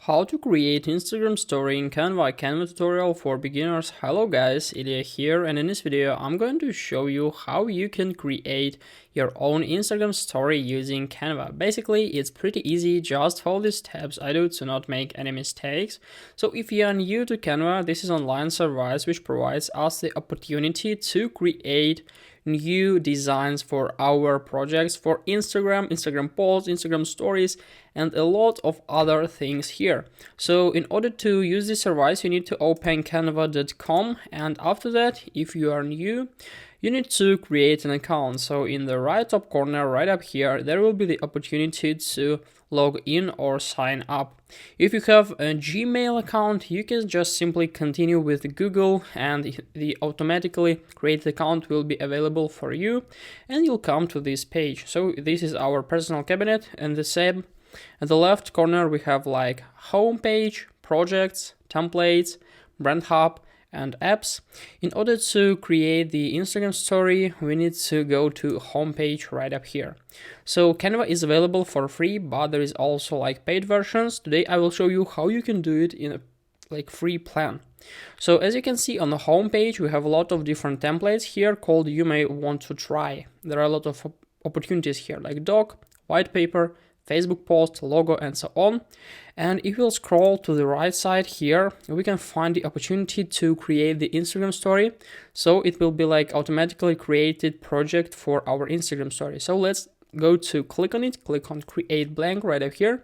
How to create Instagram story in Canva, Canva tutorial for beginners. Hello guys, Ilya here, and in this video I'm going to show you how you can create your own Instagram story using Canva. Basically, it's pretty easy, just follow the steps I do to not make any mistakes. So if you are new to Canva, this is an online service which provides us the opportunity to create new designs for our projects for Instagram posts, Instagram stories, and a lot of other things here. So in order to use this service, you need to open canva.com, and after that, if you are new, you need to create an account. So in the right top corner, right up here, there will be the opportunity to log in or sign up. If you have a Gmail account, you can just simply continue with Google and the automatically created account will be available for you and you'll come to this page. So this is our personal cabinet, and the same at the left corner we have like home page, projects, templates, brand hub, and apps. In order to create the Instagram story, we need to go to homepage right up here. So Canva is available for free, but there is also like paid versions. Today I will show you how you can do it in a like free plan. So as you can see on the homepage, we have a lot of different templates here called you may want to try. There are a lot of opportunities here like doc, white paper, Facebook post, logo, and so on. And if we'll scroll to the right side here, we can find the opportunity to create the Instagram story. So it will be like automatically created project for our Instagram story. So let's go to click on it, click on create blank right up here.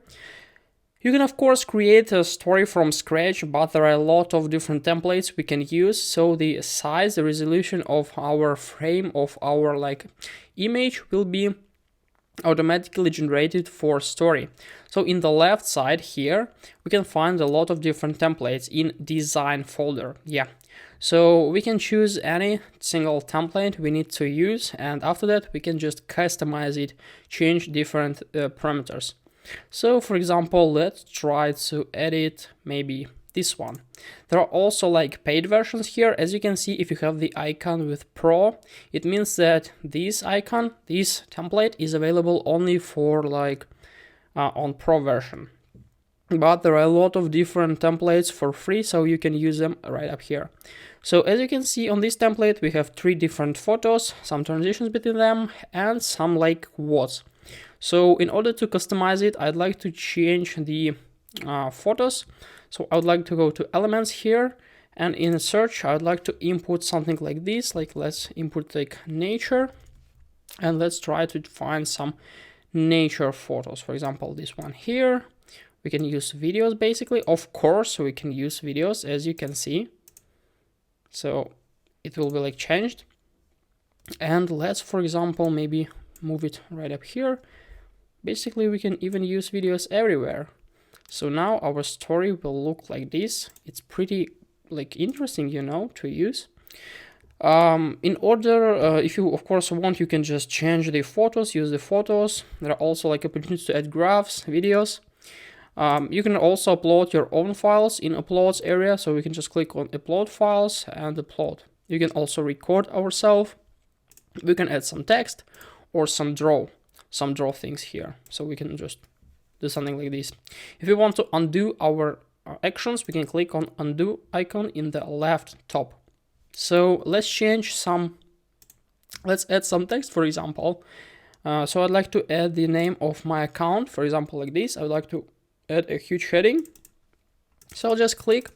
You can of course create a story from scratch, but there are a lot of different templates we can use. So the size, the resolution of our frame of our like image will be automatically generated for story. So in the left side here, we can find a lot of different templates in design folder. So we can choose any single template we need to use, and after that we can just customize it, change different parameters. So for example, let's try to edit maybe this one. There are also like paid versions here. As you can see, if you have the icon with Pro, it means that this icon, this template is available only for like on Pro version. But there are a lot of different templates for free, so you can use them right up here. So as you can see on this template, we have 3 different photos, some transitions between them, and some like quotes. So in order to customize it, I'd like to change the photos. So I would like to go to elements here, and in search I would like to input something like this, like let's input like nature, and let's try to find some nature photos. For example, this one here. We can use videos basically. Of course we can use videos, as you can see. So it will be like changed. And let's, for example, maybe move it right up here. Basically we can even use videos everywhere. So now our story will look like this. It's pretty like interesting, to use. In order, if you of course want, you can just change the photos, use the photos. There are also like opportunities to add graphs, videos. You can also upload your own files in uploads area. So we can just click on upload files and upload. You can also record ourselves. We can add some text or some draw things here. So we can just do something like this. If we want to undo our actions, we can click on undo icon in the left top. So let's add some text, for example. So I'd like to add the name of my account, for example, like this. I would like to add a huge heading. So I'll just click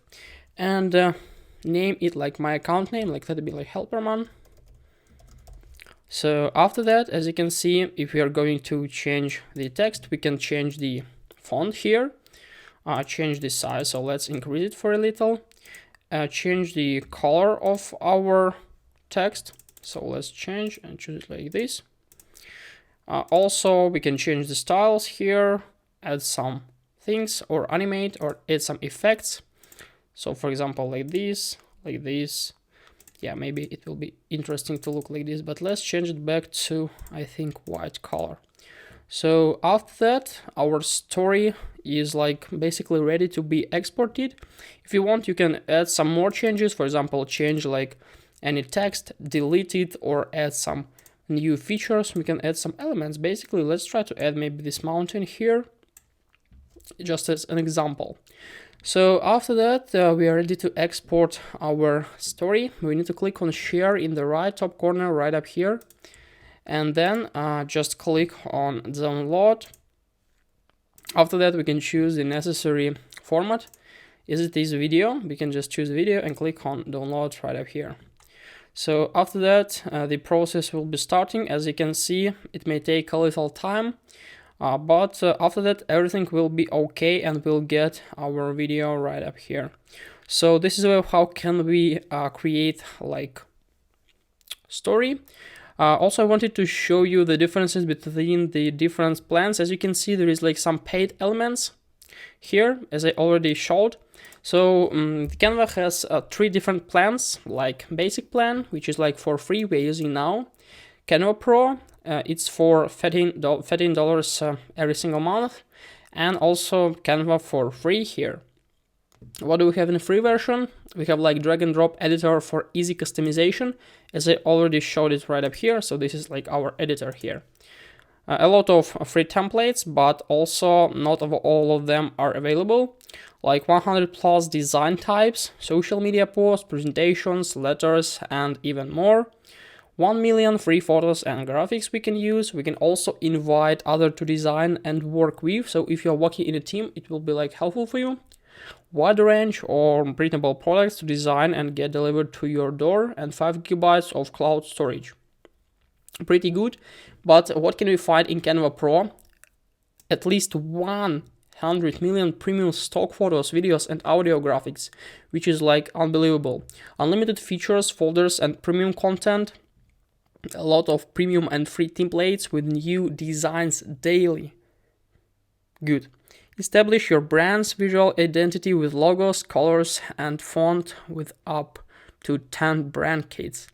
and name it like my account name, like that'd be like Helperman. So after that, as you can see, if we are going to change the text, we can change the font here, change the size. So let's increase it for a little, change the color of our text. So let's change and choose it like this. Also, we can change the styles here, add some things or animate or add some effects. So for example, like this. Yeah, maybe it will be interesting to look like this, but let's change it back to, I think, white color. So after that, our story is like basically ready to be exported. If you want, you can add some more changes. For example, change like any text, delete it, or add some new features. We can add some elements. Basically, let's try to add maybe this mountain here. just as an example. So after that, we are ready to export our story. We need to click on share in the right top corner right up here, and then just click on download. After that, we can choose the necessary format. Is it this video? We can just choose video and click on download right up here. So after that, the process will be starting. As you can see, it may take a little time, but after that, everything will be okay and we'll get our video right up here. So this is how can we create like story. Also, I wanted to show you the differences between the different plans. As you can see, there is like some paid elements here, as I already showed. So Canva has 3 different plans, like basic plan, which is like for free, we're using now. Canva Pro, it's for $13 every single month, and also Canva for free here. What do we have in the free version? We have like drag and drop editor for easy customization, as I already showed it right up here. So this is like our editor here. A lot of free templates, but also not all of them are available. Like 100 plus design types, social media posts, presentations, letters, and even more. 1 million free photos and graphics we can use. We can also invite others to design and work with. So if you're working in a team, it will be like helpful for you. Wide range or printable products to design and get delivered to your door, and 5 GB of cloud storage. Pretty good, but what can we find in Canva Pro? At least 100 million premium stock photos, videos, and audio graphics, which is like unbelievable. Unlimited features, folders, and premium content. A lot of premium and free templates with new designs daily. Good. Establish your brand's visual identity with logos, colors, and font with up to 10 brand kits.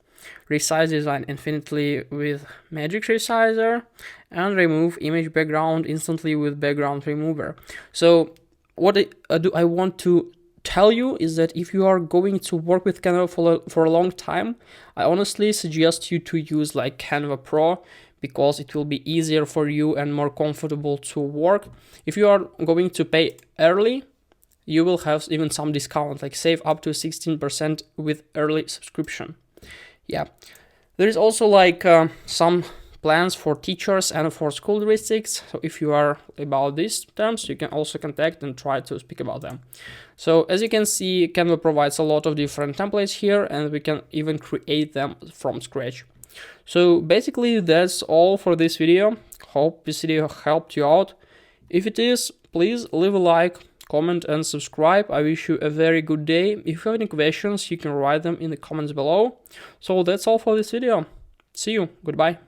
Resize design infinitely with Magic Resizer, and remove image background instantly with background remover. So what I want to tell you is that if you are going to work with Canva for a long time, I honestly suggest you to use like Canva Pro, because it will be easier for you and more comfortable to work. If you are going to pay early, you will have even some discount, like save up to 16% with early subscription. Yeah, there is also like some plans for teachers and for school districts. So if you are about these terms, you can also contact and try to speak about them. So as you can see, Canva provides a lot of different templates here, and we can even create them from scratch. So basically that's all for this video. Hope this video helped you out. If it is, please leave a like, comment, and subscribe. I wish you a very good day. If you have any questions, you can write them in the comments below. So that's all for this video. See you. Goodbye.